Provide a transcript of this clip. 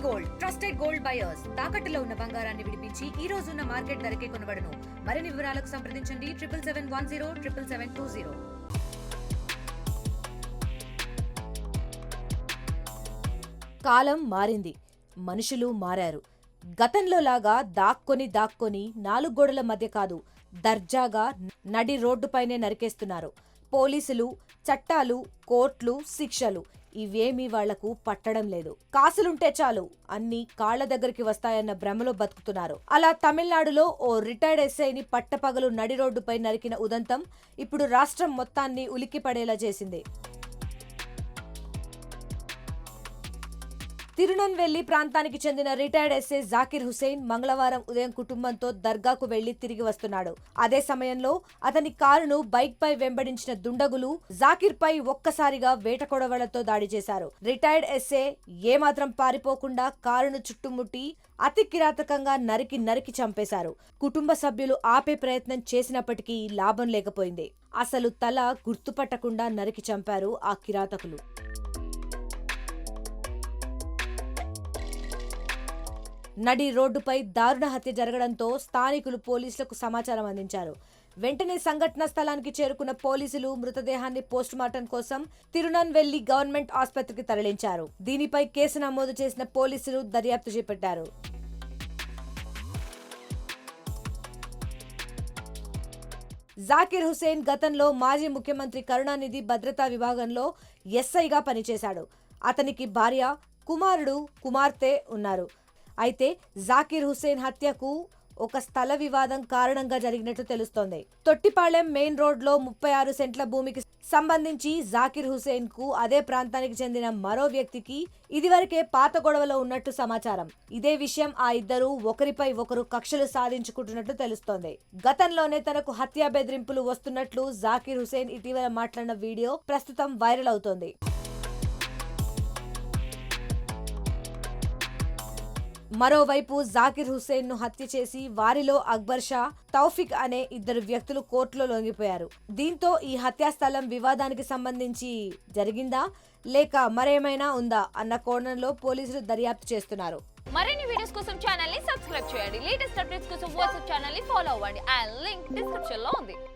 Gold trusted gold buyers తాకట్టులో ఉన్న బంగారాన్ని విడిపించి ఈ రోజు ఉన్న మార్కెట్ ధరకే కొనబడును. మరిన్ని వివరాలకు సంప్రదించండి 7771077720. కాలం మారింది, మనుషులు మారారు. గతంలో లాగా దాక్కొని నాలుగు గోడల మధ్య కాదు, దర్జాగా నడి రోడ్డుపైనే నరికేస్తున్నారు. పోలీసులు, చట్టాలు, కోర్టులు, శిక్షలు ఇవేమీ వాళ్లకు పట్టడం లేదు. కాసులుంటే చాలు అన్ని కాళ్ల దగ్గరికి వస్తాయన్న భ్రమలో బతుకుతున్నారు. అలా తమిళనాడులో ఓ రిటైర్డ్ ఎస్ఐని పట్టపగలు నడి రోడ్డుపై నరికిన ఉదంతం ఇప్పుడు రాష్ట్రం మొత్తాన్ని ఉలిక్కిపడేలా చేసింది. తిరునెల్వేలి ప్రాంతానికి చెందిన రిటైర్డ్ ఎస్ఐ జాకిర్ హుసేన్ మంగళవారం ఉదయం కుటుంబంతో దర్గాకు వెళ్లి తిరిగి వస్తున్నాడు. అదే సమయంలో అతని కారును బైక్ పై వెంబడించిన దుండగులు జాకిర్ పై ఒక్కసారిగా వేటకొడవలతో దాడి చేశారు. రిటైర్డ్ ఎస్ఐ ఏమాత్రం పారిపోకుండా కారును చుట్టుముట్టి అతి కిరాతకంగా నరికి చంపేశారు. కుటుంబ సభ్యులు ఆపే ప్రయత్నం చేసినప్పటికీ లాభం లేకపోయింది. అసలు తల గుర్తుపట్టకుండా నరికి చంపారు ఆ కిరాతకులు. నడి రోడ్డుపై దారుణ హత్య జరగడంతో స్థానికులు పోలీసులకు సమాచారం అందించారు. వెంటనే సంఘటన స్థలానికి చేరుకున్న పోలీసులు మృతదేహాన్ని పోస్టుమార్టం కోసం తిరునెల్వేలి గవర్నమెంట్ ఆసుపత్రికి తరలించారు. దీనిపై కేసు నమోదు చేసిన పోలీసులు దర్యాప్తు చేపట్టారు. జాకిర్ హుసేన్ గతంలో మాజీ ముఖ్యమంత్రి కరుణానిధి భద్రతా విభాగంలో ఎస్ఐగా పనిచేశాడు. అతనికి భార్య, కుమారుడు, కుమార్తె ఉన్నారు. అయితే జాకిర్ హుసేన్ హత్యకు ఒక స్థల వివాదం కారణంగా జరిగినట్టు తెలుస్తోంది. తొట్టిపాళెం మెయిన్ రోడ్ లో 36 సెంట్ల భూమికి సంబంధించి జాకిర్ హుసేన్ కు అదే ప్రాంతానికి చెందిన మరో వ్యక్తికి ఇదివరకే పాత గొడవలో ఉన్నట్టు సమాచారం. ఇదే విషయం ఆ ఇద్దరు ఒకరిపై ఒకరు కక్షలు సాధించుకుంటున్నట్టు తెలుస్తోంది. గతంలోనే తనకు హత్యా బెదిరింపులు వస్తున్నట్లు జాకిర్ హుసేన్ ఇటీవల మాట్లాడిన వీడియో ప్రస్తుతం వైరల్ అవుతోంది. మరోవైపు జాకిర్ హుసేన్ ను హత్య చేసి వారిలో అక్బర్ షా, తౌఫిక్ అనే ఇద్దరు వ్యక్తులు కోర్టులో లొంగిపోయారు. దీంతో ఈ హత్యాస్థలం వివాదానికి సంబంధించి జరిగిందా లేక మరేమైనా ఉందా అన్న కోణంలో పోలీసులు దర్యాప్తు చేస్తున్నారు. మరిన్ని వీడియోస్ కోసం ఛానల్ ని సబ్స్క్రైబ్ చేయండి. లేటెస్ట్ అప్డేట్స్ కోసం వాట్సాప్ ఛానల్ ని ఫాలో అవ్వండి. ఆ లింక్ డిస్క్రిప్షన్ లో ఉంది.